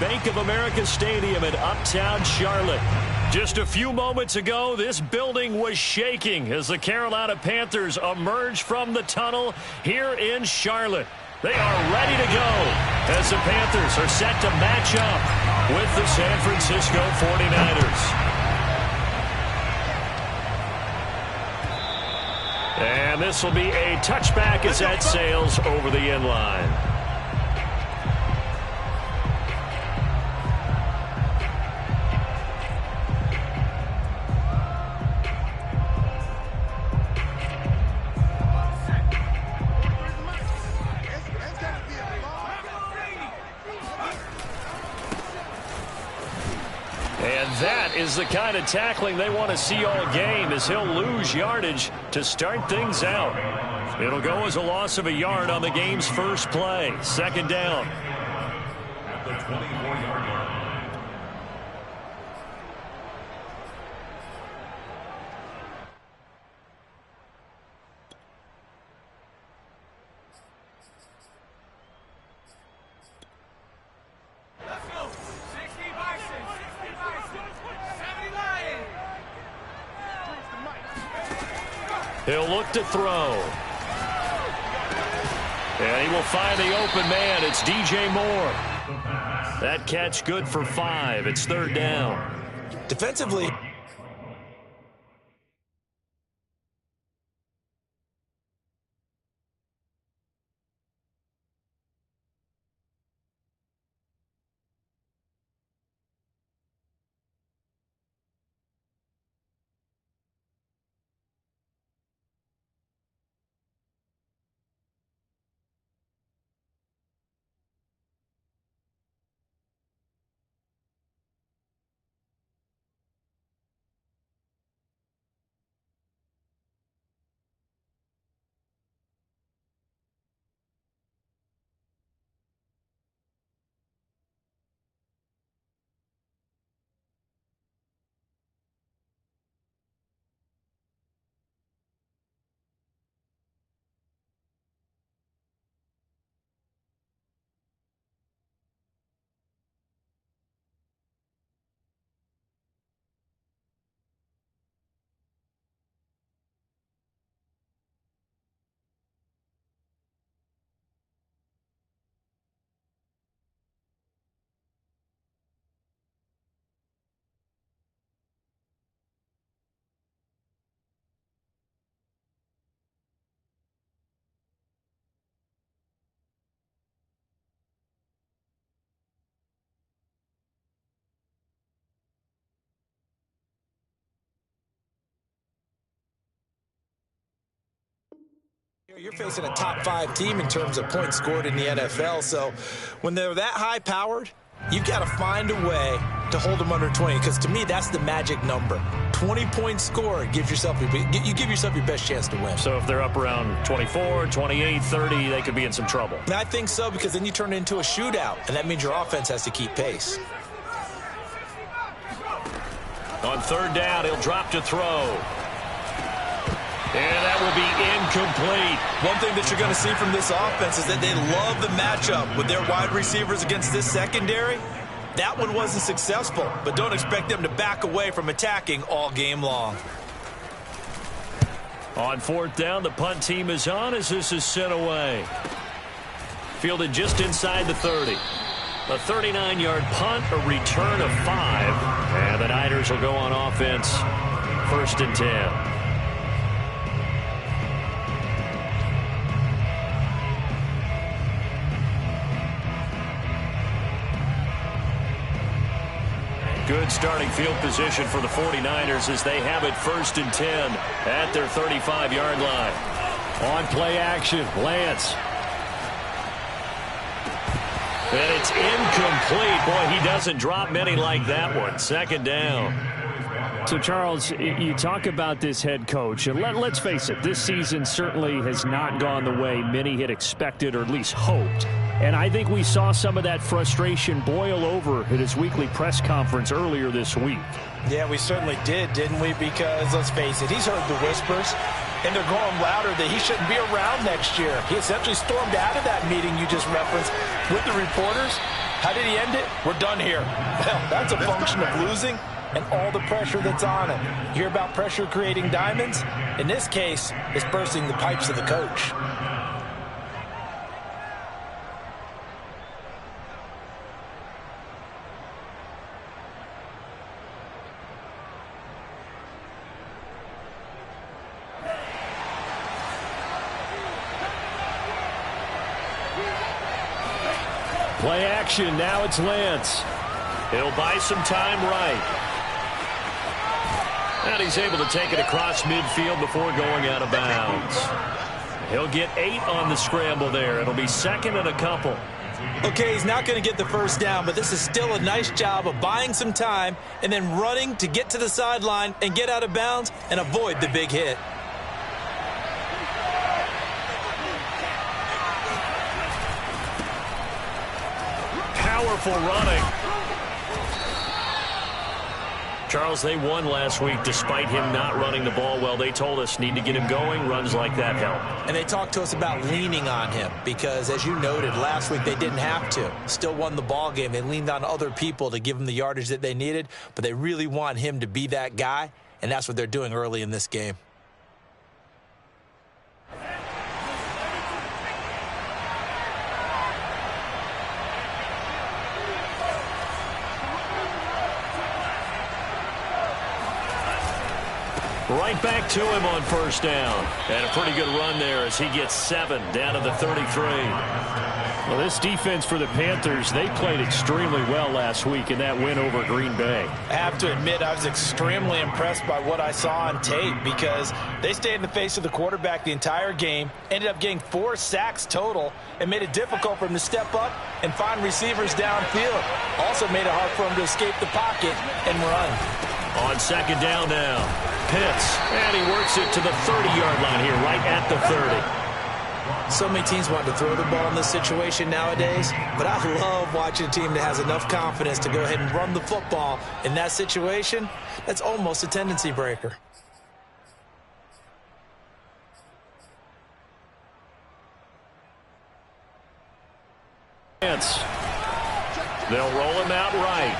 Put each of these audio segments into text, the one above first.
Bank of America Stadium in uptown Charlotte. Just a few moments ago, this building was shaking as the Carolina Panthers emerged from the tunnel here in Charlotte. They are ready to go as the Panthers are set to match up with the San Francisco 49ers. And this will be a touchback as that sails over the end line. And that is the kind of tackling they want to see all game, as he'll lose yardage to start things out. It'll go as a loss of a yard on the game's first play. Second down. At the 24-yard line. He'll look to throw. And he will find the open man. It's DJ Moore. That catch good for 5. It's third down. Defensively, you're facing a top-5 team in terms of points scored in the NFL. So when they're that high-powered, you've got to find a way to hold them under 20, because to me, that's the magic number. 20 points scored gives yourself your best chance to win. So if they're up around 24, 28, 30, they could be in some trouble. And I think so, because then you turn it into a shootout, and that means your offense has to keep pace. On third down, he'll drop to throw. And that will be incomplete. One thing that you're going to see from this offense is that they love the matchup with their wide receivers against this secondary. That one wasn't successful, but don't expect them to back away from attacking all game long. On fourth down, the punt team is on as this is sent away. Fielded just inside the 30. A 39-yard punt, a return of 5. And the Niners will go on offense. First and 10. Good starting field position for the 49ers as they have it first and 10 at their 35-yard line. On play action, Lance. And it's incomplete. Boy, he doesn't drop many like that one. Second down. So, Charles, you talk about this head coach, and let's face it, this season certainly has not gone the way many had expected or at least hoped. And I think we saw some of that frustration boil over at his weekly press conference earlier this week. Yeah, we certainly did, didn't we? Because, let's face it, he's heard the whispers, and they're going louder that he shouldn't be around next year. He essentially stormed out of that meeting you just referenced with the reporters. How did he end it? We're done here. Well, that's a function of losing and all the pressure that's on him. You hear about pressure creating diamonds? In this case, it's bursting the pipes of the coach. Play action, now it's Lance. He'll buy some time right. And he's able to take it across midfield before going out of bounds. He'll get 8 on the scramble there. It'll be second and a couple. Okay, he's not going to get the first down, but this is still a nice job of buying some time and then running to get to the sideline and get out of bounds and avoid the big hit. Powerful running. Charles, they won last week despite him not running the ball well. They told us need to get him going. Runs like that help. And they talked to us about leaning on him because, as you noted, last week they didn't have to. Still won the ball game. They leaned on other people to give them the yardage that they needed, but they really want him to be that guy, and that's what they're doing early in this game. Right back to him on first down. And a pretty good run there as he gets 7 down to the 33. Well, this defense for the Panthers, they played extremely well last week in that win over Green Bay. I have to admit, I was extremely impressed by what I saw on tape because they stayed in the face of the quarterback the entire game, ended up getting 4 sacks total, and made it difficult for him to step up and find receivers downfield. Also made it hard for him to escape the pocket and run. On second down now, Pitts, and he works it to the 30-yard line here, right at the 30. So many teams want to throw the ball in this situation nowadays, but I love watching a team that has enough confidence to go ahead and run the football in that situation. That's almost a tendency breaker. They'll roll him out right.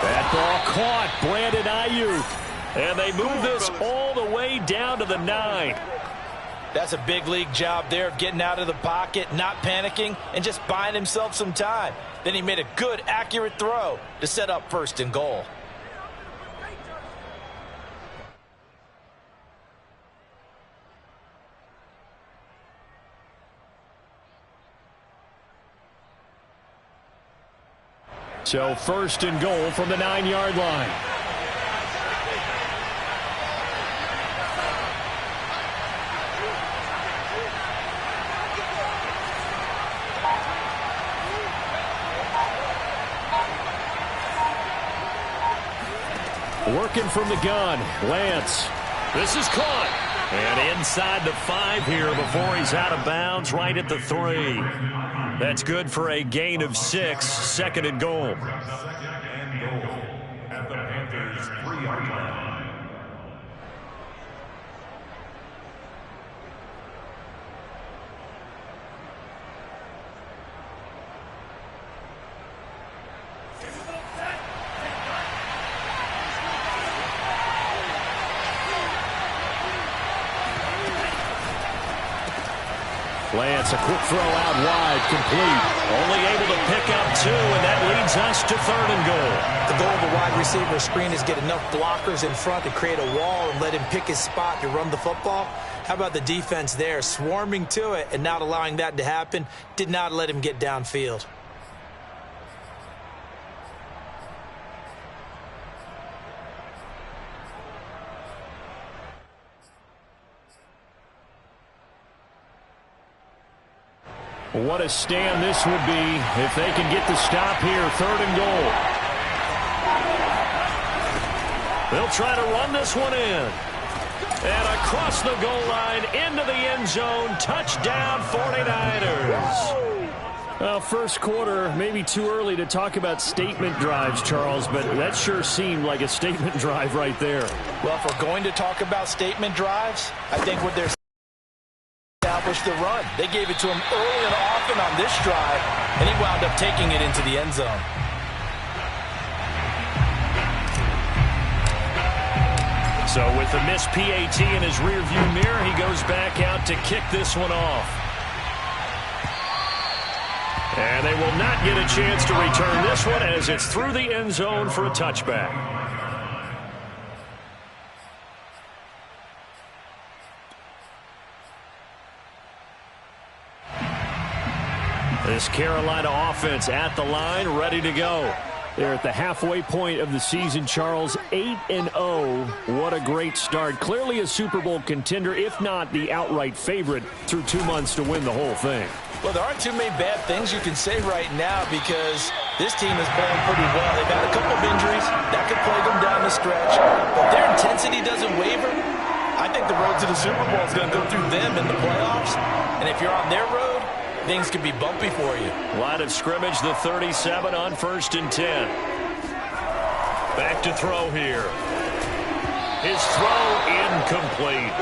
That ball caught. Brandon Ayuk. And they move this all the way down to the 9. That's a big league job there of getting out of the pocket, not panicking, and just buying himself some time. Then he made a good, accurate throw to set up first and goal. So first and goal from the 9-yard line. Working from the gun, Lance. This is caught. And inside the 5 here before he's out of bounds, right at the 3. That's good for a gain of 6, second and goal. Second and goal at the Panthers' 3-yard line. Lance, a quick throw out wide, complete. Only able to pick up 2, and that leads us to 3rd and goal. The goal of a wide receiver screen is get enough blockers in front to create a wall and let him pick his spot to run the football. How about the defense there, swarming to it and not allowing that to happen? Did not let him get downfield. What a stand this would be if they can get the stop here. 3rd and goal. They'll try to run this one in. And across the goal line into the end zone. Touchdown 49ers. Well, first quarter, maybe too early to talk about statement drives, Charles, but that sure seemed like a statement drive right there. Well, if we're going to talk about statement drives, I think what they're establish the run. They gave it to him early and often on this drive, and he wound up taking it into the end zone. So with the missed PAT in his rearview mirror, he goes back out to kick this one off. And they will not get a chance to return this one as it's through the end zone for a touchback. This Carolina offense at the line, ready to go. They're at the halfway point of the season, Charles. 8-0. What a great start. Clearly a Super Bowl contender, if not the outright favorite, through 2 months to win the whole thing. Well, there aren't too many bad things you can say right now because this team is playing pretty well. They've had a couple of injuries. That could plague them down the stretch. But if their intensity doesn't waver, I think the road to the Super Bowl is going to go through them in the playoffs. And if you're on their road, things could be bumpy for you. Line of scrimmage, the 37 on 1st and 10. Back to throw here. His throw incomplete.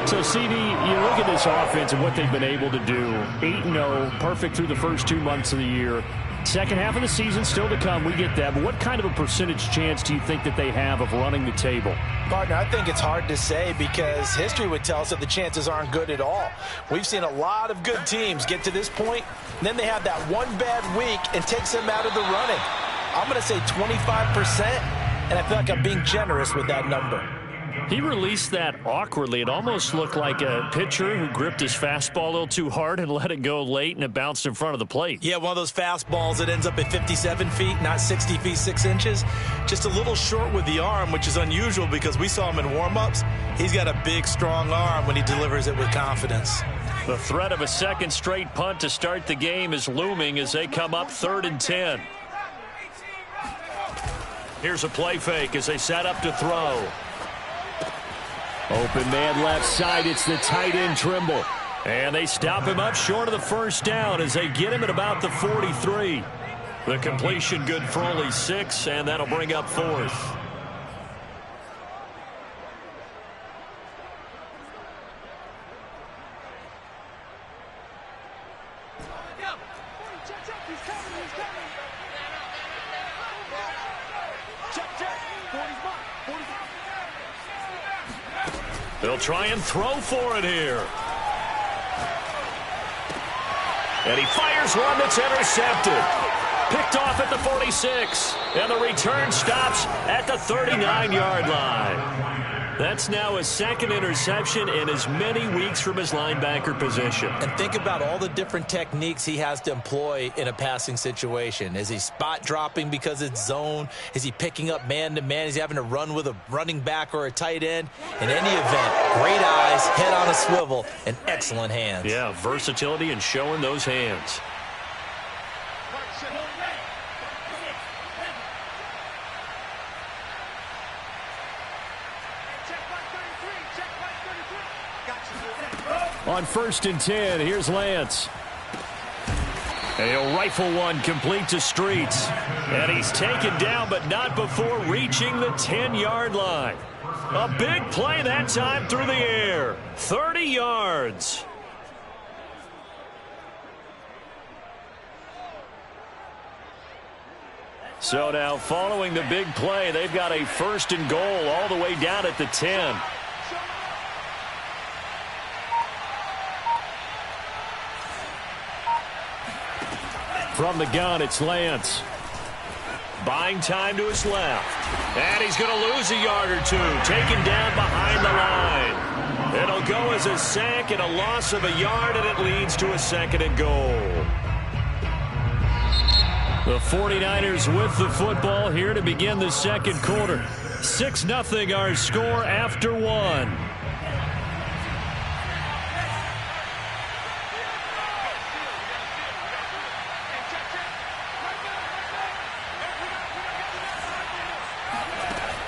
So, CD, you look at this offense and what they've been able to do. 8-0, perfect through the first 2 months of the year. Second half of the season still to come. We get that. But what kind of a percentage chance do you think that they have of running the table? Partner, I think it's hard to say because history would tell us that the chances aren't good at all. We've seen a lot of good teams get to this point, and then they have that one bad week and takes them out of the running. I'm going to say 25%, and I feel like I'm being generous with that number. He released that awkwardly. It almost looked like a pitcher who gripped his fastball a little too hard and let it go late, and it bounced in front of the plate. Yeah, one of those fastballs that ends up at 57 feet, not 60 feet, 6 inches. Just a little short with the arm, which is unusual because we saw him in warm-ups. He's got a big, strong arm when he delivers it with confidence. The threat of a second straight punt to start the game is looming as they come up 3rd and 10. Here's a play fake as they set up to throw. Open man left side. It's the tight end Trimble. And they stop him up short of the first down as they get him at about the 43. The completion good for only 6, and that'll bring up 4th. They'll try and throw for it here. And he fires one that's intercepted. Picked off at the 46. And the return stops at the 39-yard line. That's now his second interception in as many weeks from his linebacker position. And think about all the different techniques he has to employ in a passing situation. Is he spot dropping because it's zone? Is he picking up man-to-man? Is he having to run with a running back or a tight end? In any event, great eyes, head on a swivel, and excellent hands. Yeah, versatility and showing those hands. On 1st and 10, here's Lance. And he'll rifle one complete to Streets. And he's taken down, but not before reaching the 10-yard line. A big play that time through the air. 30 yards. So now following the big play, they've got a 1st and goal all the way down at the 10. From the gun, it's Lance. Buying time to his left. And he's going to lose a yard or two. Taken down behind the line. It'll go as a sack and a loss of a yard, and it leads to a 2nd and goal. The 49ers with the football here to begin the second quarter. 6-0 our score after 1.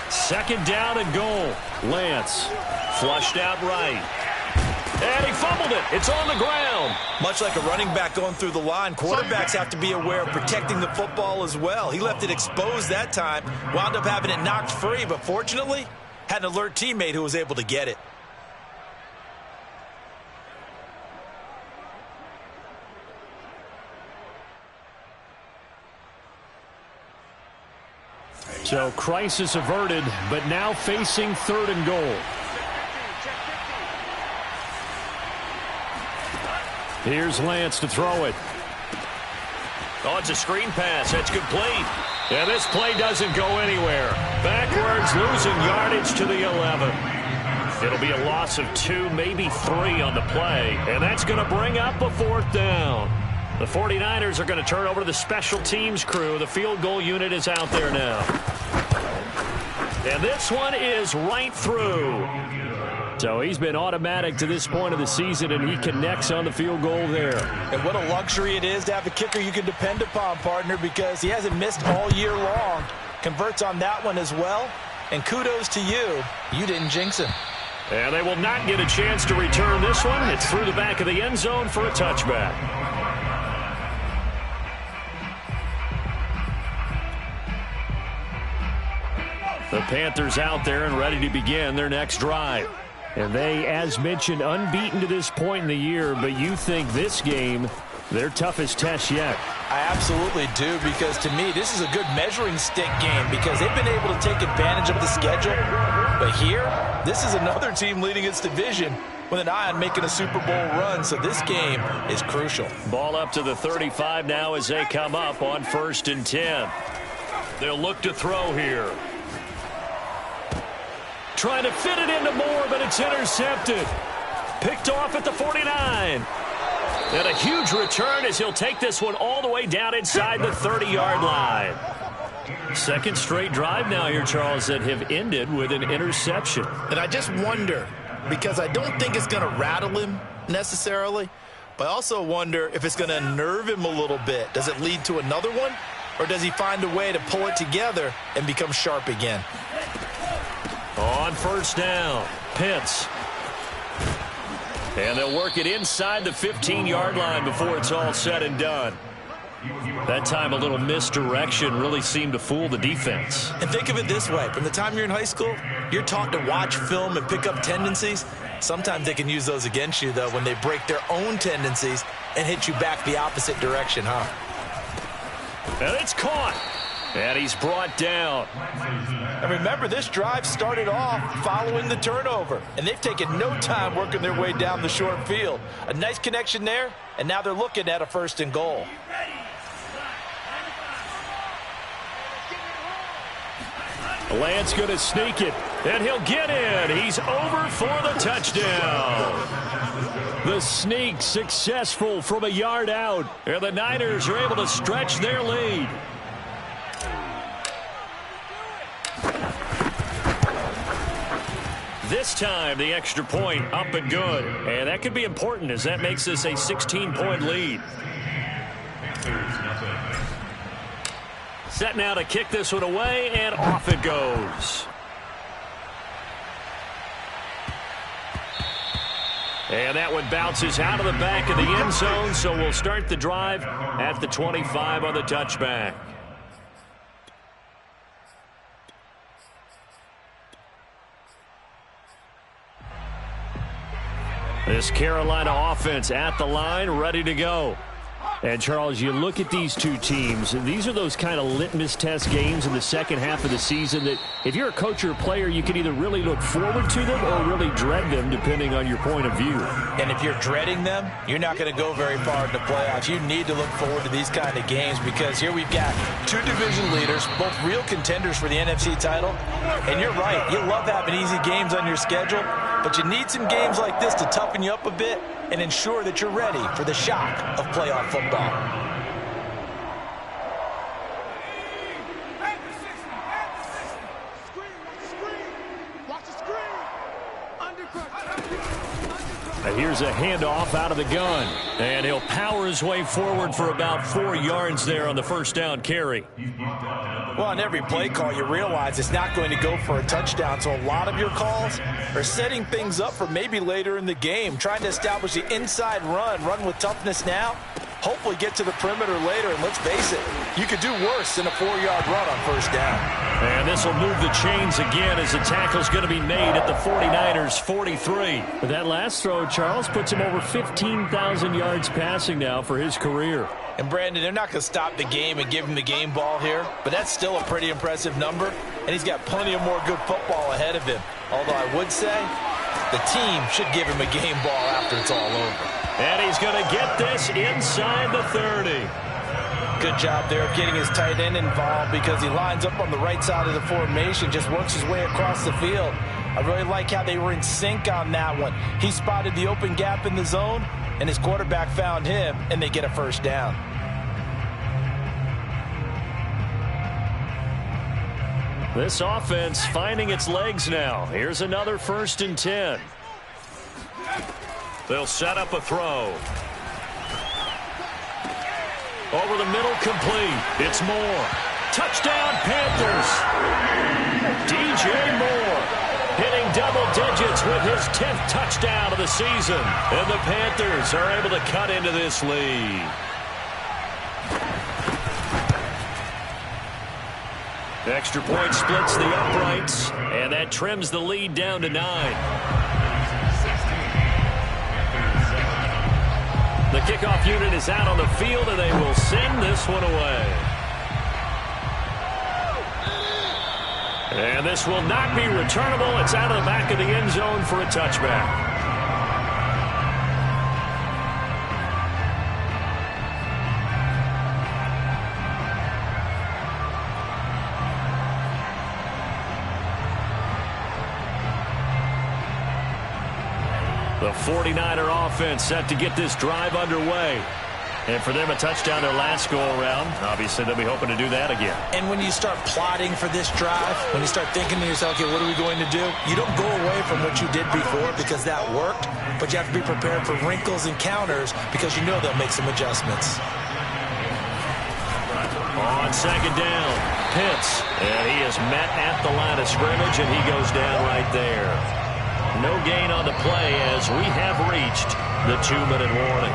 Second down and goal. Lance flushed out right. And he fumbled it. It's on the ground. Much like a running back going through the line, quarterbacks have to be aware of protecting the football as well. He left it exposed that time, wound up having it knocked free, but fortunately, had an alert teammate who was able to get it. So crisis averted, but now facing 3rd and goal. Here's Lance to throw it. Oh, it's a screen pass. That's complete. And this play doesn't go anywhere. Backwards, losing yardage to the 11. It'll be a loss of 2, maybe 3 on the play. And that's going to bring up a 4th down. The 49ers are going to turn over to the special teams crew. The field goal unit is out there now. And this one is right through. So he's been automatic to this point of the season, and he connects on the field goal there. And what a luxury it is to have a kicker you can depend upon, partner, because he hasn't missed all year long. Converts on that one as well. And kudos to you. You didn't jinx him. And they will not get a chance to return this one. It's through the back of the end zone for a touchback. The Panthers out there and ready to begin their next drive. And they, as mentioned, unbeaten to this point in the year, but you think this game, their toughest test yet. I absolutely do, because to me, this is a good measuring stick game because they've been able to take advantage of the schedule. But here, this is another team leading its division with an eye on making a Super Bowl run, so this game is crucial. Ball up to the 35 now as they come up on 1st and 10. They'll look to throw here. Trying to fit it into Moore, but it's intercepted. Picked off at the 49. And a huge return as he'll take this one all the way down inside the 30-yard line. Second straight drive now here, Charles, that have ended with an interception. And I just wonder, because I don't think it's going to rattle him necessarily, but I also wonder if it's going to unnerve him a little bit. Does it lead to another one, or does he find a way to pull it together and become sharp again? On 1st down, Pitts. And they'll work it inside the 15-yard line before it's all said and done. That time a little misdirection really seemed to fool the defense. And think of it this way. From the time you're in high school, you're taught to watch film and pick up tendencies. Sometimes they can use those against you, though, when they break their own tendencies and hit you back the opposite direction, huh? And it's caught. And he's brought down. And remember, this drive started off following the turnover. And they've taken no time working their way down the short field. A nice connection there, and now they're looking at a 1st and goal. Lance going to sneak it, and he'll get in. He's over for the touchdown. The sneak successful from a yard out. And the Niners are able to stretch their lead. This time, the extra point up and good. And that could be important as that makes this a 16-point lead. Set now to kick this one away, and off it goes. And that one bounces out of the back of the end zone, so we'll start the drive at the 25 on the touchback. This Carolina offense at the line, ready to go. And, Charles, you look at these two teams, and these are those kind of litmus test games in the second half of the season that if you're a coach or a player, you can either really look forward to them or really dread them, depending on your point of view. And if you're dreading them, you're not going to go very far in the playoffs. You need to look forward to these kind of games because here we've got two division leaders, both real contenders for the NFC title. And you're right, you love having easy games on your schedule, but you need some games like this to toughen you up a bit and ensure that you're ready for the shock of playoff football. And here's a handoff out of the gun. And he'll power his way forward for about 4 yards there on the 1st down carry. Well, on every play call, you realize it's not going to go for a touchdown, so a lot of your calls are setting things up for maybe later in the game, trying to establish the inside run with toughness now, hopefully get to the perimeter later, and let's face it, you could do worse than a 4-yard run on 1st down. And this will move the chains again as the tackle's going to be made at the 49ers' 43. But that last throw, Charles, puts him over 15,000 yards passing now for his career. And Brandon, they're not going to stop the game and give him the game ball here, but that's still a pretty impressive number, and he's got plenty of more good football ahead of him. Although I would say the team should give him a game ball after it's all over. And he's going to get this inside the 30. Good job there of getting his tight end involved because he lines up on the right side of the formation, just works his way across the field. I really like how they were in sync on that one. He spotted the open gap in the zone, and his quarterback found him, and they get a first down. This offense finding its legs now. Here's another 1st and 10. They'll set up a throw. Over the middle, complete. It's Moore. Touchdown, Panthers. DJ Moore hitting double digits with his 10th touchdown of the season. And the Panthers are able to cut into this lead. Extra point splits the uprights, and that trims the lead down to 9. The kickoff unit is out on the field, and they will send this one away. And this will not be returnable. It's out of the back of the end zone for a touchback. The 49er offense set to get this drive underway. And for them, a touchdown their last go-around. Obviously, they'll be hoping to do that again. And when you start plotting for this drive, when you start thinking to yourself, okay, what are we going to do? You don't go away from what you did before because that worked, but you have to be prepared for wrinkles and counters because you know they'll make some adjustments. On 2nd down, Pitts. And he is met at the line of scrimmage, and he goes down right there. No gain on the play as we have reached the 2-minute warning.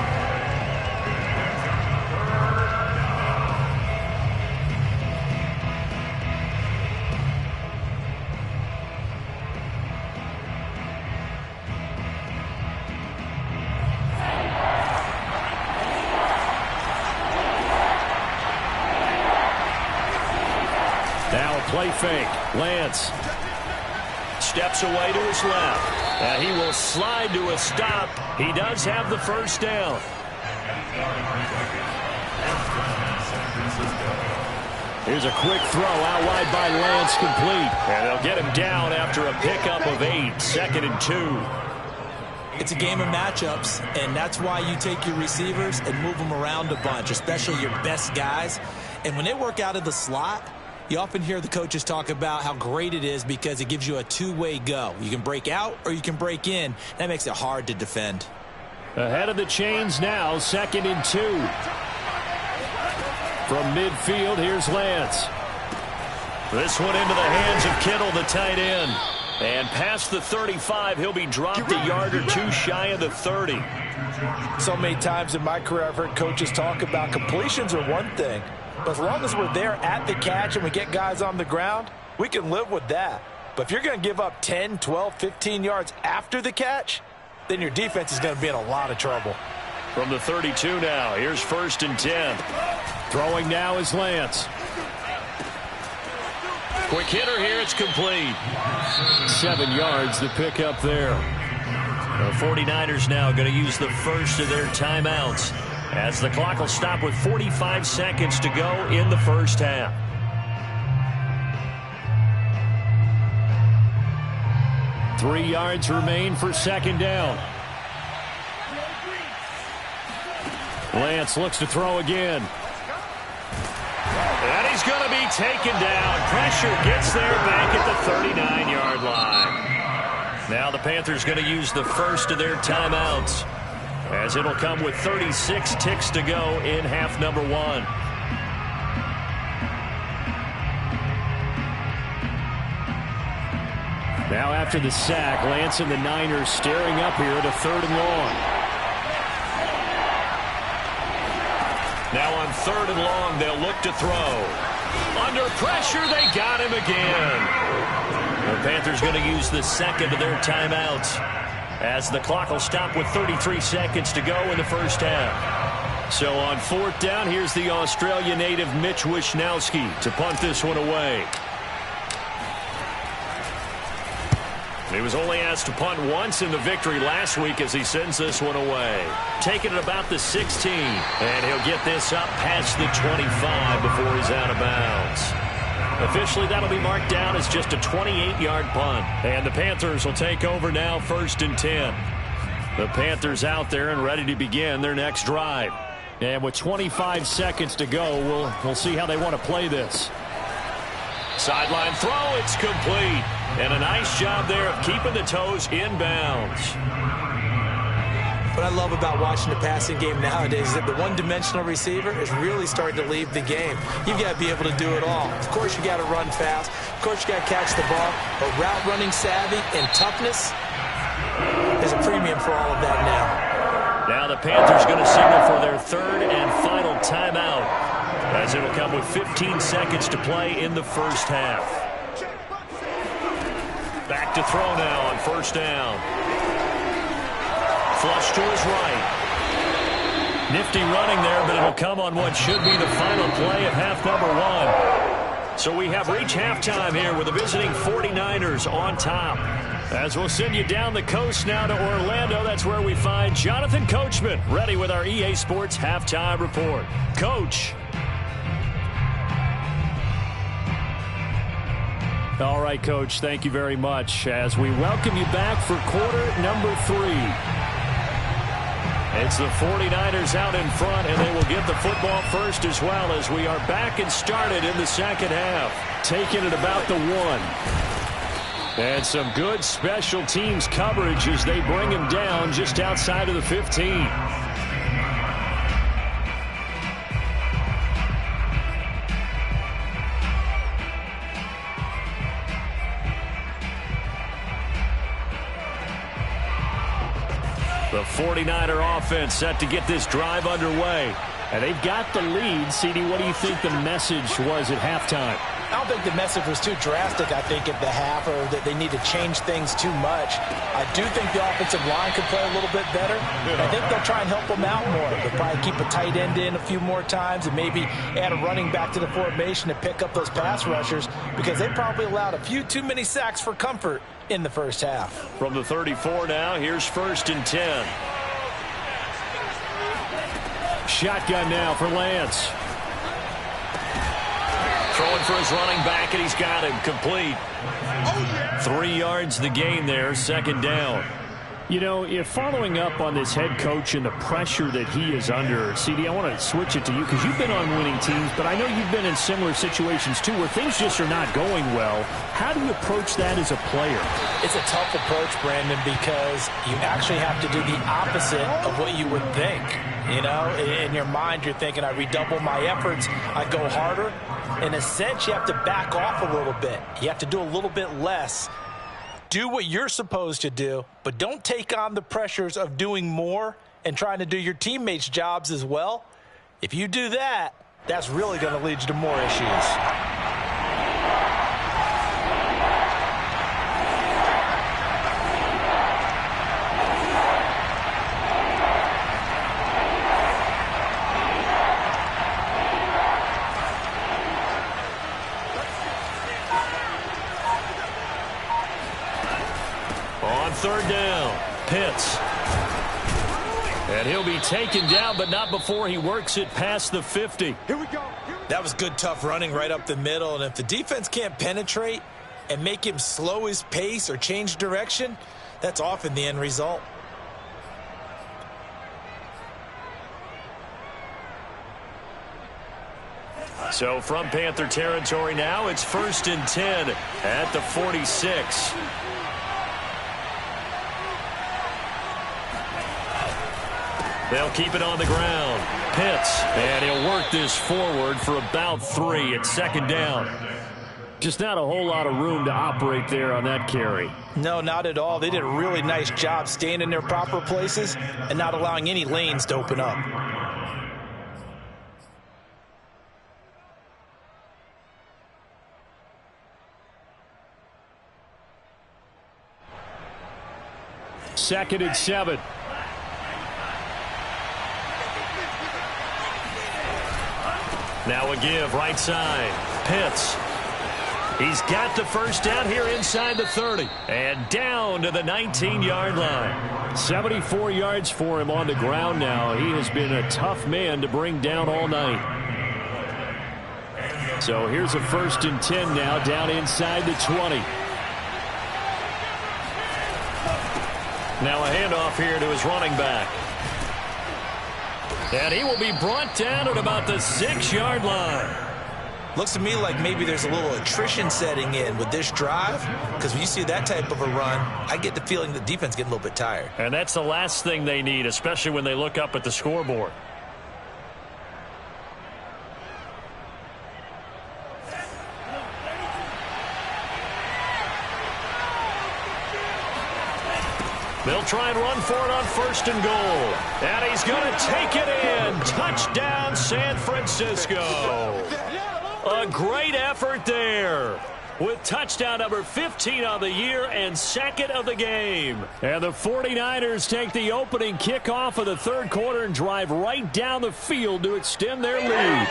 Now a play fake. Lance steps away to his left. He will slide to a stop. He does have the first down. Here's a quick throw out wide by Lance, complete. And they'll get him down after a pickup of 8, 2nd and 2. It's a game of matchups, and that's why you take your receivers and move them around a bunch, especially your best guys. And when they work out of the slot, you often hear the coaches talk about how great it is because it gives you a two-way go. You can break out or you can break in. That makes it hard to defend. Ahead of the chains now, 2nd and 2. From midfield, here's Lance. This one into the hands of Kittle, the tight end. And past the 35, he'll be dropped a yard or two shy of the 30. So many times in my career, I've heard coaches talk about completions are one thing. But as long as we're there at the catch and we get guys on the ground, we can live with that. But if you're going to give up 10, 12, 15 yards after the catch, then your defense is going to be in a lot of trouble. From the 32 now, here's 1st and 10. Throwing now is Lance. Quick hitter here, it's complete. 7 yards to pick up there. The 49ers now going to use the first of their timeouts, as the clock will stop with 45 seconds to go in the first half. Three yards remain for 2nd down. Lance looks to throw again. And he's going to be taken down. Pressure gets there back at the 39-yard line. Now the Panthers going to use the first of their timeouts, as it'll come with 36 ticks to go in half number 1. Now after the sack, Lance and the Niners staring up here at a 3rd and long. Now on 3rd and long, they'll look to throw. Under pressure, they got him again. The Panthers going to use the second of their timeouts, as the clock will stop with 33 seconds to go in the first half. So on 4th down, here's the Australia native Mitch Wishnowsky to punt this one away. He was only asked to punt once in the victory last week as he sends this one away. Taking it about the 16. And he'll get this up past the 25 before he's out of bounds. Officially, that'll be marked down as just a 28-yard punt. And the Panthers will take over now, 1st and 10. The Panthers out there and ready to begin their next drive. And with 25 seconds to go, we'll see how they want to play this. Sideline throw, it's complete. And a nice job there of keeping the toes inbounds. What I love about watching the passing game nowadays is that the one-dimensional receiver is really starting to leave the game. You've got to be able to do it all. Of course, you got to run fast. Of course, you got to catch the ball. But route running savvy and toughness is a premium for all of that now. Now the Panthers going to signal for their 3rd and final timeout, as it'll come with 15 seconds to play in the first half. Back to throw now on 1st down. Flush to his right. Nifty running there, but it'll come on what should be the final play of half number 1. So we have reached halftime here with the visiting 49ers on top. As we'll send you down the coast now to Orlando, that's where we find Jonathan Coachman ready with our EA Sports halftime report. Coach. All right, Coach, thank you very much as we welcome you back for quarter number 3. It's the 49ers out in front, and they will get the football first as well as we are back and started in the second half. Taking it about the 1. And some good special teams coverage as they bring him down just outside of the 15. The 49er offense set to get this drive underway. And they've got the lead. CD, what do you think the message was at halftime? I don't think the message was too drastic, I think, at the half, or that they need to change things too much. I do think the offensive line could play a little bit better. I think they'll try and help them out more. They'll probably keep a tight end in a few more times and maybe add a running back to the formation to pick up those pass rushers, because they probably allowed a few too many sacks for comfort in the first half. From the 34 now, here's 1st and 10. Shotgun now for Lance. Throwing for his running back, and he's got him complete. 3 yards the gain there, 2nd down. You know, if following up on this head coach and the pressure that he is under, CD, I want to switch it to you because you've been on winning teams, but I know you've been in similar situations too where things just are not going well. How do you approach that as a player? It's a tough approach, Brandon, because you actually have to do the opposite of what you would think. You know, in your mind, you're thinking, I redouble my efforts, I go harder. In a sense, you have to back off a little bit. You have to do a little bit less. Do what you're supposed to do, but don't take on the pressures of doing more and trying to do your teammates' jobs as well. If you do that, that's really going to lead you to more issues. On 3rd down, Pitts. And he'll be taken down, but not before he works it past the 50. Here we go. That was good, tough running right up the middle. And if the defense can't penetrate and make him slow his pace or change direction, that's often the end result. So from Panther territory now, it's 1st and 10 at the 46. They'll keep it on the ground. Pitts, and he'll work this forward for about 3 at 2nd down. Just not a whole lot of room to operate there on that carry. No, not at all. They did a really nice job staying in their proper places and not allowing any lanes to open up. Second and 7. Now a give right side. Pitts. He's got the first down here inside the 30. And down to the 19-yard line. 74 yards for him on the ground now. He has been a tough man to bring down all night. So here's a 1st and 10 now down inside the 20. Now a handoff here to his running back. And he will be brought down at about the 6-yard line. Looks to me like maybe there's a little attrition setting in with this drive, because when you see that type of a run, I get the feeling the defense getting a little bit tired. And that's the last thing they need, especially when they look up at the scoreboard. They'll try and run for it on 1st and goal. And he's going to take it in. Touchdown, San Francisco. A great effort there with touchdown number 15 on the year and 2nd of the game. And the 49ers take the opening kickoff of the 3rd quarter and drive right down the field to extend their lead.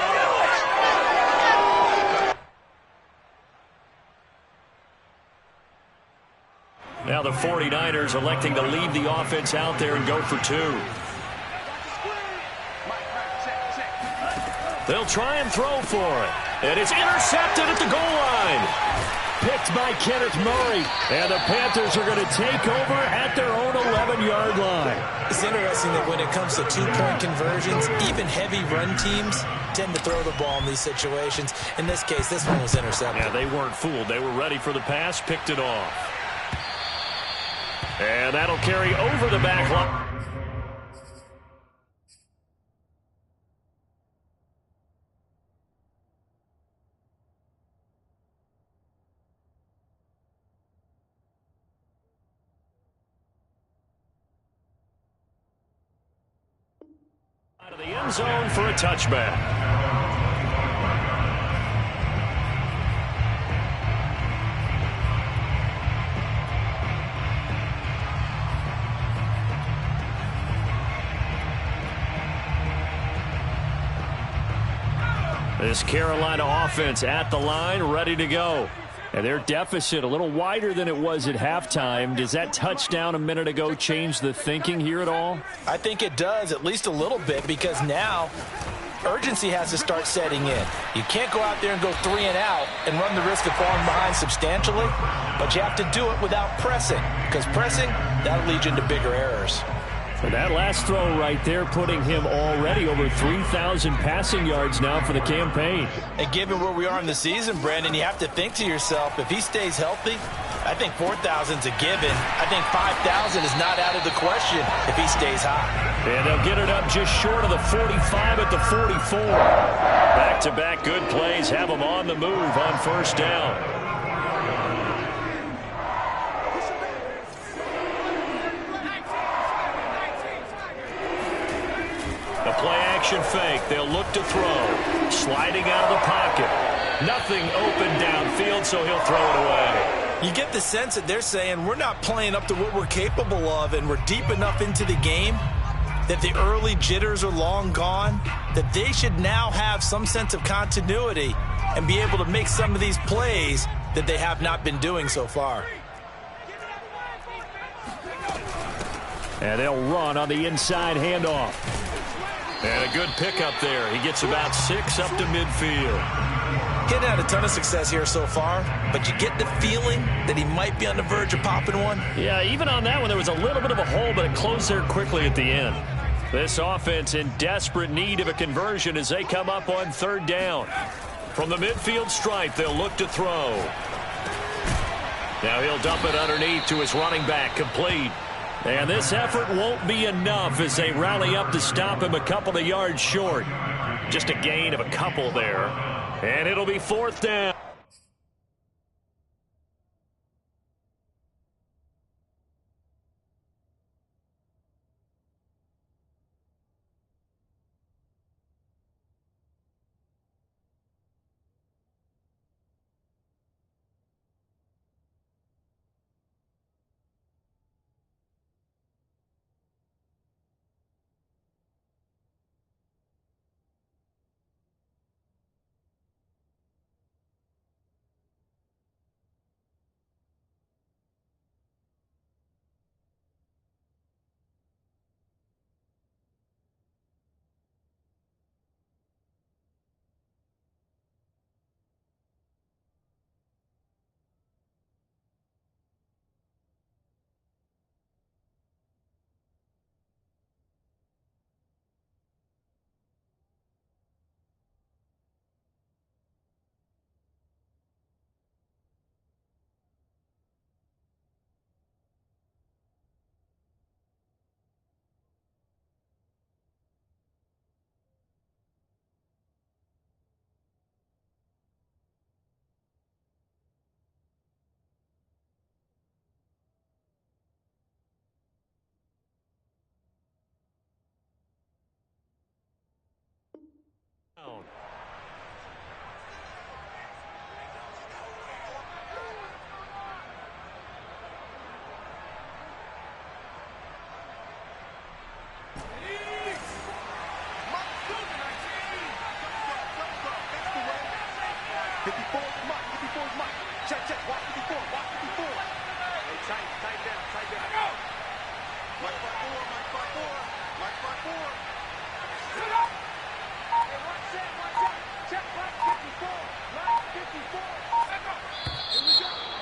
Now the 49ers electing to leave the offense out there and go for 2. They'll try and throw for it. And it's intercepted at the goal line. Picked by Kenneth Murray. And the Panthers are going to take over at their own 11-yard line. It's interesting that when it comes to 2-point conversions, even heavy run teams tend to throw the ball in these situations. In this case, this one was intercepted. Yeah, they weren't fooled. They were ready for the pass, picked it off. And that'll carry over the back line. Out of the end zone for a touchback. This Carolina offense at the line, ready to go. And their deficit a little wider than it was at halftime. Does that touchdown a minute ago change the thinking here at all? I think it does, at least a little bit, because now urgency has to start setting in. You can't go out there and go 3 and out and run the risk of falling behind substantially, but you have to do it without pressing, because pressing, that'll lead you into bigger errors. For that last throw right there, putting him already over 3,000 passing yards now for the campaign. And given where we are in the season, Brandon, you have to think to yourself, if he stays healthy, I think 4,000's a given. I think 5,000 is not out of the question if he stays hot. And they'll get it up just short of the 45 at the 44. Back-to-back good plays have them on the move on 1st down. A play-action fake. They'll look to throw. Sliding out of the pocket. Nothing open downfield, so he'll throw it away. You get the sense that they're saying we're not playing up to what we're capable of, and we're deep enough into the game that the early jitters are long gone, that they should now have some sense of continuity and be able to make some of these plays that they have not been doing so far. And they'll run on the inside handoff. And a good pickup there. He gets about 6 up to midfield. Getting had a ton of success here so far, but you get the feeling that he might be on the verge of popping one. Yeah, even on that one, there was a little bit of a hole, but it closed there quickly at the end. This offense in desperate need of a conversion as they come up on 3rd down. From the midfield stripe, they'll look to throw. Now he'll dump it underneath to his running back, complete. And this effort won't be enough as they rally up to stop him a couple of yards short. Just a gain of a couple there. And it'll be 4th down.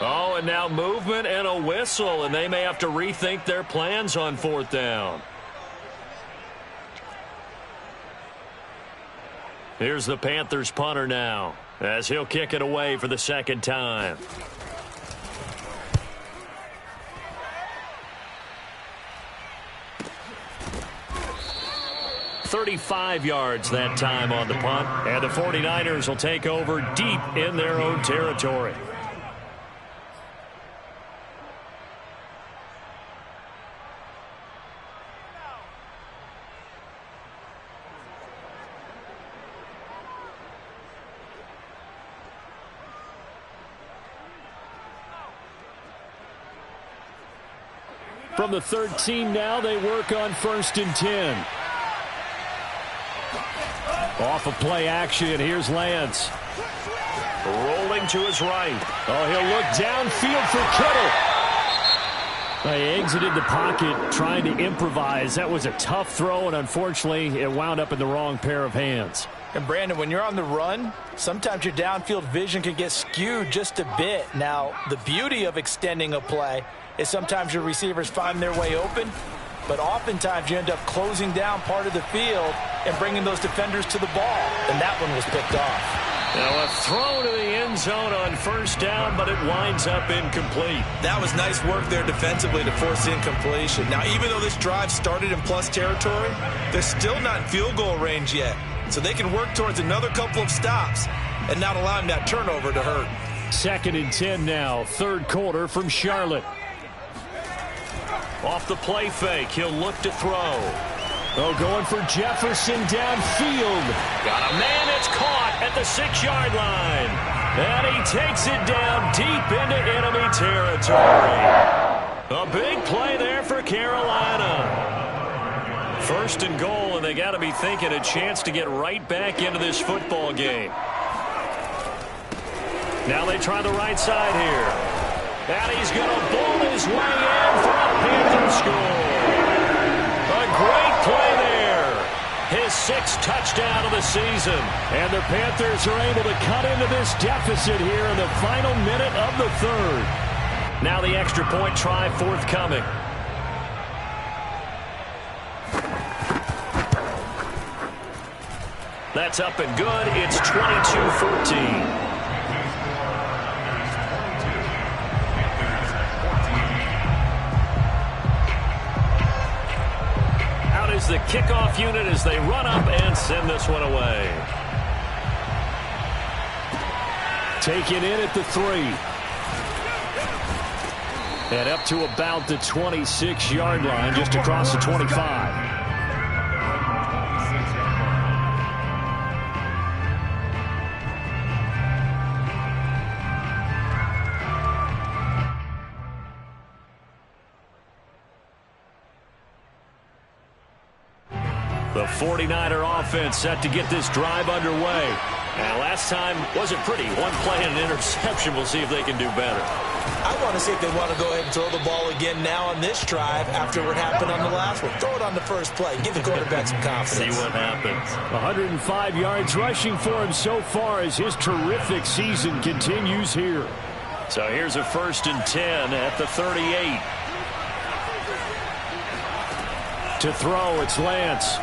Oh, and now movement and a whistle, and they may have to rethink their plans on 4th down. Here's the Panthers punter now, as he'll kick it away for the 2nd time. .35 yards that time on the punt, and the 49ers will take over deep in their own territory. From the 13 now, they work on 1st and 10. Off of play action, here's Lance. Rolling to his right. Oh, he'll look downfield for Kittle. He exited the pocket trying to improvise. That was a tough throw, and unfortunately, it wound up in the wrong pair of hands. And Brandon, when you're on the run, sometimes your downfield vision can get skewed just a bit. Now, the beauty of extending a play is sometimes your receivers find their way open, but oftentimes you end up closing down part of the field and bringing those defenders to the ball, and that one was picked off. Now a throw to the end zone on 1st down, but it winds up incomplete. That was nice work there defensively to force incompletion. Now, even though this drive started in plus territory, they're still not in field goal range yet, so they can work towards another couple of stops and not allowing that turnover to hurt. 2nd and 10 now, 3rd quarter from Charlotte. Off the play fake, he'll look to throw. Oh, going for Jefferson downfield. Got a man that's caught at the 6-yard line. And he takes it down deep into enemy territory. A big play there for Carolina. 1st and goal, and they got to be thinking a chance to get right back into this football game. Now they try the right side here. And he's going to bowl his way in for a Panther score. A great play there. His 6th touchdown of the season. And the Panthers are able to cut into this deficit here in the final minute of the 3rd. Now the extra point try forthcoming. That's up and good. It's 22-14. The kickoff unit as they run up and send this one away. Taken in at the 3. And up to about the 26-yard line, just across the 25. The 49er offense set to get this drive underway. And last time wasn't pretty. One play and an interception. We'll see if they can do better. I want to see if they want to go ahead and throw the ball again now on this drive after what happened on the last one. Throw it on the first play. Give the quarterback some confidence. See what happens. 105 yards rushing for him so far as his terrific season continues here. So here's a 1st and 10 at the 38. To throw, it's Lance.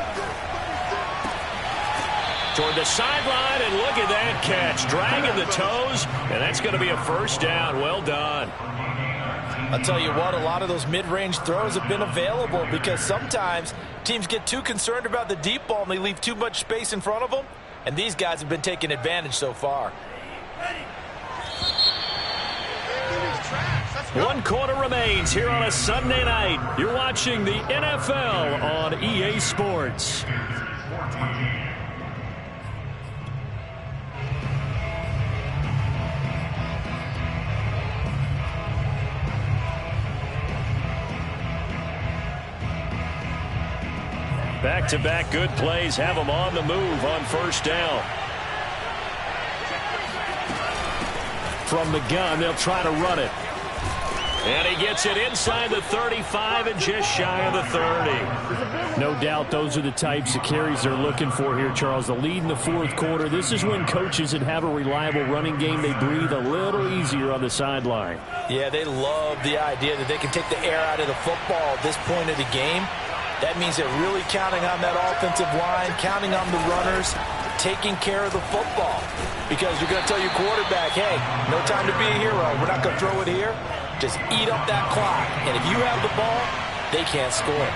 Toward the sideline, and look at that catch. Dragging the toes, and that's going to be a 1st down. Well done. I'll tell you what, a lot of those mid-range throws have been available because sometimes teams get too concerned about the deep ball and they leave too much space in front of them, and these guys have been taking advantage so far. 1 quarter remains here on a Sunday night. You're watching the NFL on EA Sports. Back-to-back good plays have them on the move on first down. From the gun, they'll try to run it. And he gets it inside the 35 and just shy of the 30. No doubt those are the types of carries they're looking for here, Charles. The lead in the fourth quarter. This is when coaches that have a reliable running game, they breathe a little easier on the sideline. Yeah, they love the idea that they can take the air out of the football at this point of the game. That means they're really counting on that offensive line, counting on the runners, taking care of the football. Because you're going to tell your quarterback, hey, no time to be a hero. We're not going to throw it here. Just eat up that clock. And if you have the ball, they can't score.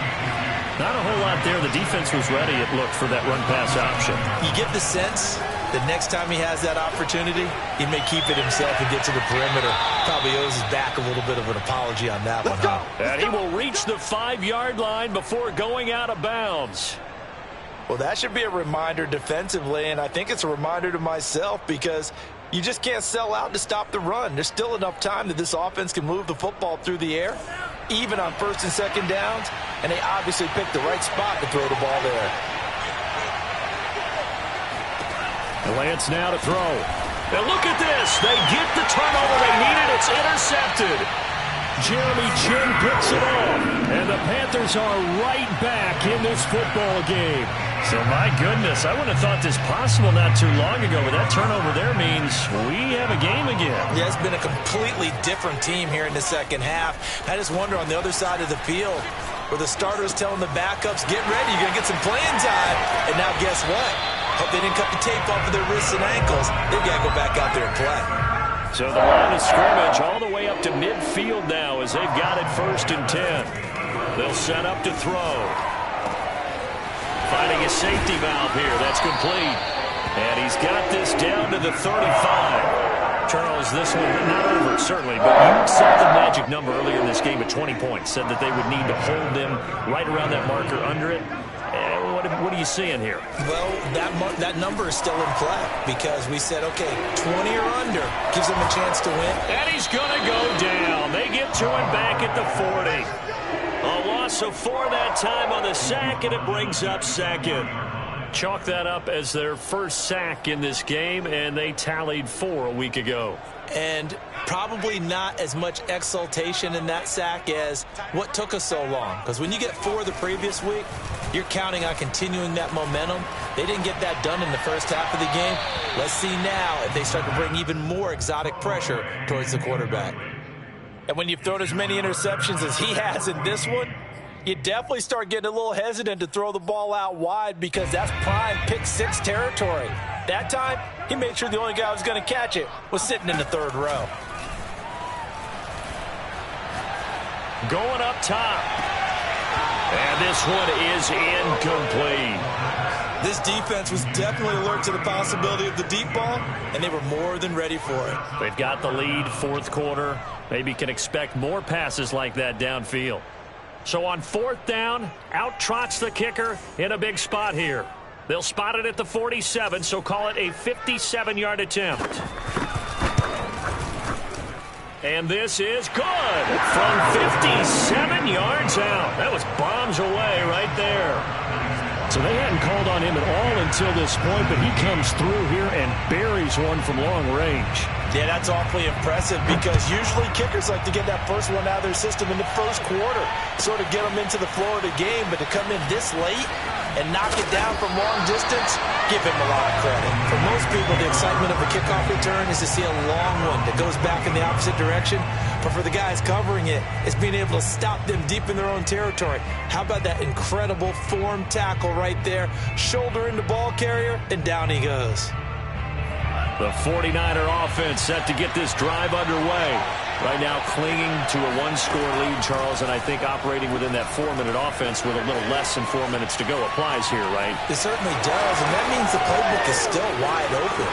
Not a whole lot there. The defense was ready, it looked, for that run-pass option. You get the sense that next time he has that opportunity, he may keep it himself and get to the perimeter. Probably owes his back a little bit of an apology on that one. And he will reach the 5-yard line before going out of bounds. Well, that should be a reminder defensively, and I think it's a reminder to myself because you just can't sell out to stop the run. There's still enough time that this offense can move the football through the air, even on first and second downs, and they obviously picked the right spot to throw the ball there. Lance now to throw. And look at this. They get the turnover they needed. It's intercepted. Jeremy Chin picks it off, and the Panthers are right back in this football game. So, my goodness, I wouldn't have thought this possible not too long ago, but that turnover there means we have a game again. Yeah, it's been a completely different team here in the second half. I just wonder on the other side of the field where the starters telling the backups, get ready, you're going to get some playing time. And now guess what? Hope they didn't cut the tape off of their wrists and ankles. They've got to go back out there and play. So the line of scrimmage all the way up to midfield now as they've got it 1st and 10. They'll set up to throw. Finding a safety valve here. That's complete. And he's got this down to the 35. Charles, this one not over, certainly, but you set the magic number earlier in this game at 20 points. Said that they would need to hold them right around that marker under it. What are you seeing here? Well, that number is still in play because we said, okay, 20 or under gives them a chance to win. And he's going to go down. They get to him back at the 40. A loss of 4 that time on the sack, and it brings up 2nd. Chalk that up as their first sack in this game, and they tallied 4 a week ago. And probably not as much exultation in that sack as what took us so long. Because when you get 4 the previous week, you're counting on continuing that momentum. They didn't get that done in the first half of the game. Let's see now if they start to bring even more exotic pressure towards the quarterback. And when you've thrown as many interceptions as he has in this one, you definitely start getting a little hesitant to throw the ball out wide because that's prime pick 6 territory. That time, he made sure the only guy who was going to catch it was sitting in the 3rd row. Going up top. And this one is incomplete. This defense was definitely alert to the possibility of the deep ball, and they were more than ready for it. They've got the lead, 4th quarter. Maybe can expect more passes like that downfield. So on 4th down, out trots the kicker in a big spot here. They'll spot it at the 47, so call it a 57-yard attempt. And this is good from 57 yards out. That was bombs away right there. So they hadn't called on him at all until this point, but he comes through here and buries one from long range. Yeah, that's awfully impressive because usually kickers like to get that first one out of their system in the first quarter, sort of get them into the flow of the game, but to come in this late and knock it down from long distance, give him a lot of credit. For most people, the excitement of a kickoff return is to see a long one that goes back in the opposite direction, but for the guys covering it, it's being able to stop them deep in their own territory. How about that incredible form tackle right there, shoulder into ball carrier, and down he goes. The 49er offense set to get this drive underway. Right now clinging to a 1-score lead, Charles, and I think operating within that 4-minute offense with a little less than 4 minutes to go applies here, right? It certainly does, and that means the playbook is still wide open.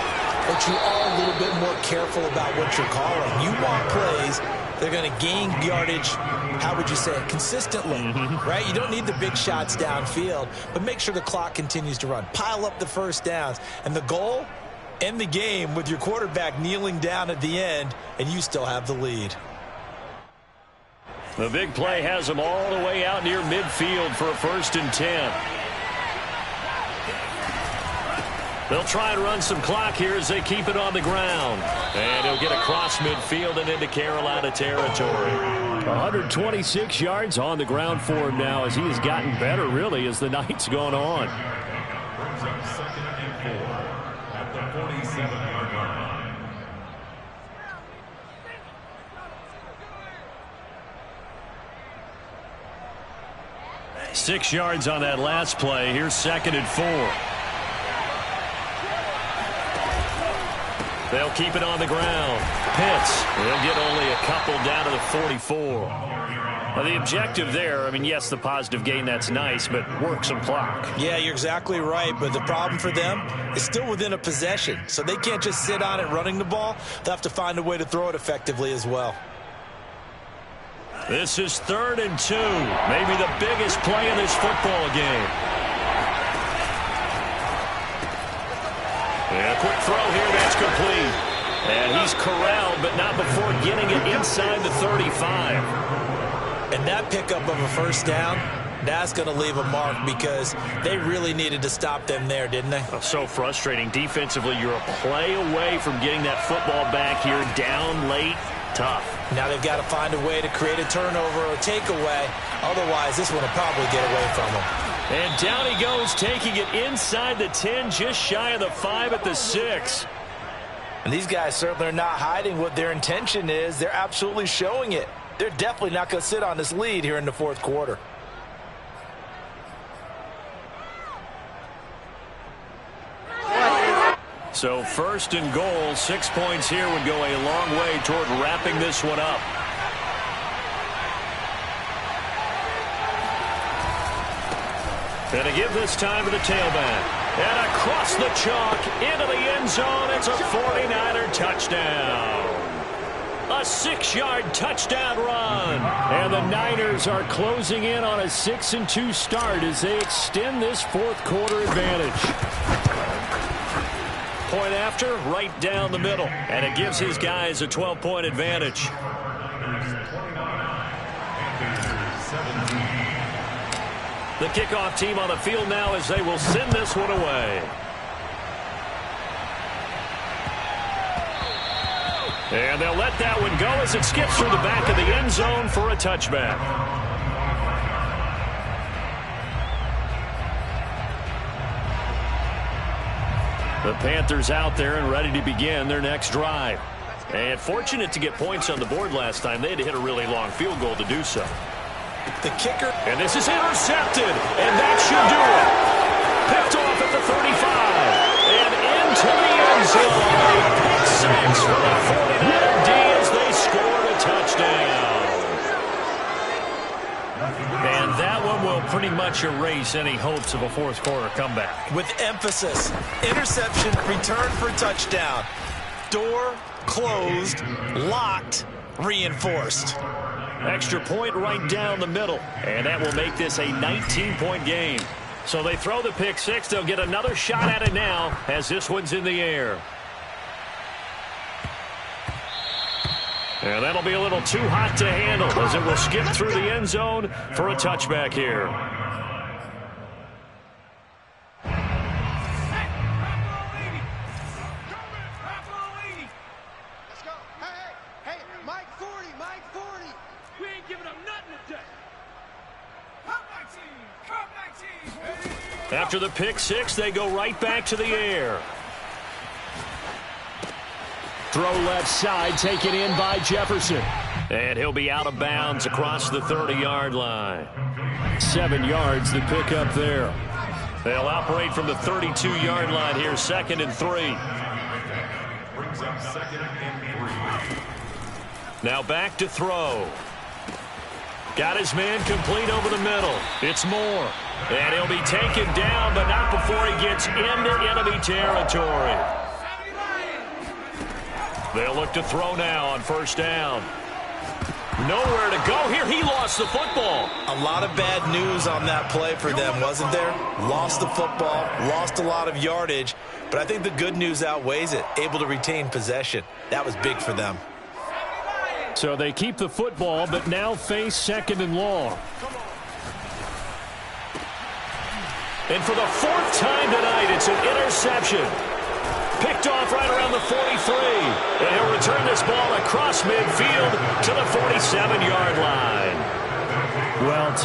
But you are a little bit more careful about what you're calling. You want plays that are going to gain yardage, how would you say it, consistently, right? You don't need the big shots downfield, but make sure the clock continues to run. Pile up the first downs, and the goal, end the game with your quarterback kneeling down at the end, and you still have the lead. The big play has them all the way out near midfield for a 1st and 10. They'll try and run some clock here as they keep it on the ground. And he'll get across midfield and into Carolina territory. 126 yards on the ground for him now as he has gotten better, really, as the night's gone on. Brings up 2nd and 4 at the 47-yard line. Six yards on that last play. Here's 2nd and 4. They'll keep it on the ground. Pitts, they'll get only a couple down to the 44. Well, the objective there, I mean, yes, the positive gain, that's nice, but work some clock. Yeah, you're exactly right, but the problem for them is still within a possession, so they can't just sit on it running the ball. They'll have to find a way to throw it effectively as well. This is 3rd and 2, maybe the biggest play in this football game. And a quick throw here, that's complete. And he's corralled, but not before getting it inside the 35. And that pickup of a first down, that's going to leave a mark because they really needed to stop them there, didn't they? Oh, so frustrating. Defensively, you're a play away from getting that football back here, down late, tough. Now they've got to find a way to create a turnover or takeaway. Otherwise, this one will probably get away from them. And down he goes, taking it inside the 10, just shy of the 5 at the 6. And these guys certainly are not hiding what their intention is. They're absolutely showing it. They're definitely not going to sit on this lead here in the 4th quarter. So 1st and goal, 6 points here would go a long way toward wrapping this one up. And to give this time to the tailback. And across the chalk, into the end zone. It's a 49er touchdown. A 6-yard touchdown run. And the Niners are closing in on a 6-2 start as they extend this 4th quarter advantage. Point after, right down the middle. And it gives his guys a 12-point advantage. The kickoff team on the field now as they will send this one away. And they'll let that one go as it skips through the back of the end zone for a touchback. The Panthers out there and ready to begin their next drive. And fortunate to get points on the board last time. They had to hit a really long field goal to do so. The kicker. And this is intercepted. And that should do it. Picked off at the 35. And into the end zone. Pick 6 for the 49er D as they scored a touchdown. And that one will pretty much erase any hopes of a 4th quarter comeback. With emphasis. Interception, return for touchdown. Door closed, locked, reinforced. Extra point right down the middle. And that will make this a 19-point game. So they throw the pick 6. They'll get another shot at it now as this one's in the air. And that'll be a little too hot to handle as it will skip through the end zone for a touchback here. After the pick 6, they go right back to the air. Throw left side, taken in by Jefferson. And he'll be out of bounds across the 30-yard line. 7 yards to pick up there. They'll operate from the 32-yard line here, 2nd and 3. Brings up 2nd and 3. Now back to throw. Got his man complete over the middle. It's Moore. And he'll be taken down, but not before he gets into enemy territory. They'll look to throw now on 1st down. Nowhere to go here. He lost the football. A lot of bad news on that play for them, wasn't there? Lost the football, lost a lot of yardage, but I think the good news outweighs it. Able to retain possession. That was big for them. So they keep the football, but now face 2nd and long. And for the fourth time tonight, it's an interception. Picked off right around the 43. And he'll return this ball across midfield to the 47-yard line. Well,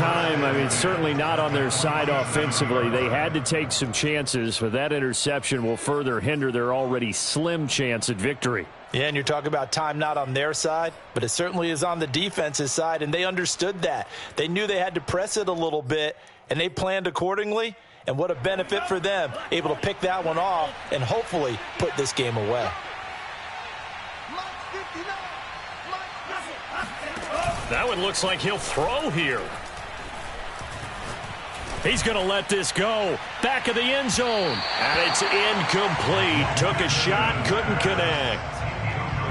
certainly not on their side offensively. They had to take some chances, but that interception will further hinder their already slim chance at victory. Yeah, and you're talking about time not on their side, but it certainly is on the defense's side, and they understood that. They knew they had to press it a little bit, and they planned accordingly, and what a benefit for them, able to pick that one off and hopefully put this game away. That one looks like he'll throw here. He's going to let this go. Back of the end zone. And it's incomplete. Took a shot, couldn't connect.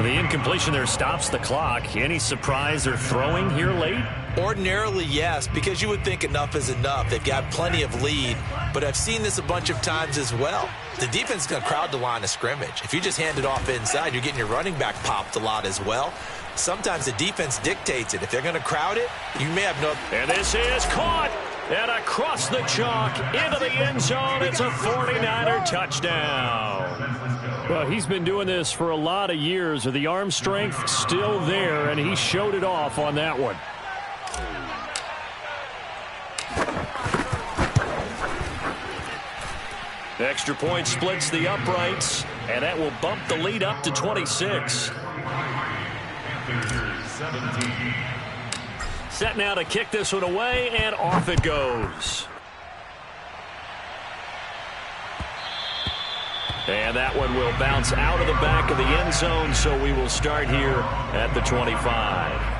The incompletion there stops the clock. Any surprise they're throwing here late? Ordinarily, yes, because you would think enough is enough. They've got plenty of lead, but I've seen this a bunch of times as well. The defense is going to crowd the line of scrimmage. If you just hand it off inside, you're getting your running back popped a lot as well. Sometimes the defense dictates it. If they're going to crowd it, you may have no... And this is caught. And across the chalk into the end zone. It's a 49er touchdown. Well, he's been doing this for a lot of years. The arm strength still there, and he showed it off on that one. The extra point splits the uprights, and that will bump the lead up to 26. Set now to kick this one away, and off it goes. And that one will bounce out of the back of the end zone, so we will start here at the 25.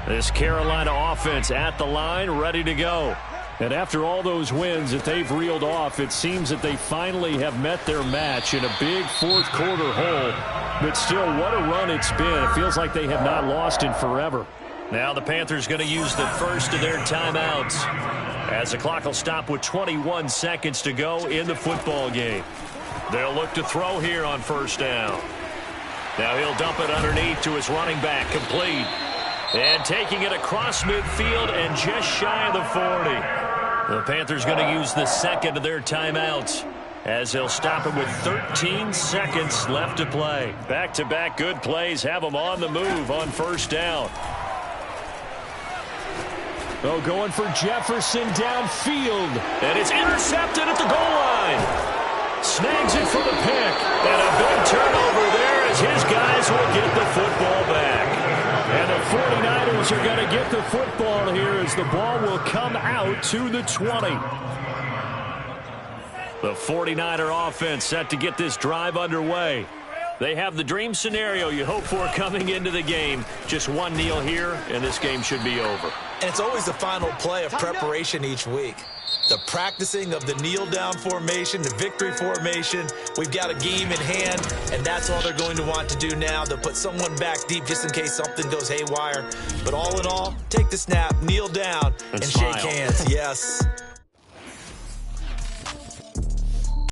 This Carolina offense at the line, ready to go. And after all those wins that they've reeled off, it seems that they finally have met their match in a big fourth-quarter hole. But still, what a run it's been. It feels like they have not lost in forever. Now the Panthers going to use the first of their timeouts as the clock will stop with 21 seconds to go in the football game. They'll look to throw here on first down. Now he'll dump it underneath to his running back, complete. And taking it across midfield and just shy of the 40. The Panthers going to use the second of their timeouts as they'll stop it with 13 seconds left to play. Back-to-back good plays have them on the move on first down. Oh, going for Jefferson downfield. And it's intercepted at the goal line. Snags it for the pick. And a big turnover there as his guys will get the football back. And the 49ers are going to get the football here as the ball will come out to the 20. The 49er offense set to get this drive underway. They have the dream scenario you hope for coming into the game. Just one kneel here, and this game should be over. And it's always the final play of preparation each week. The practicing of the kneel-down formation, the victory formation. We've got a game in hand, and that's all they're going to want to do now. They'll put someone back deep just in case something goes haywire. But all in all, take the snap, kneel down, and shake hands. Yes.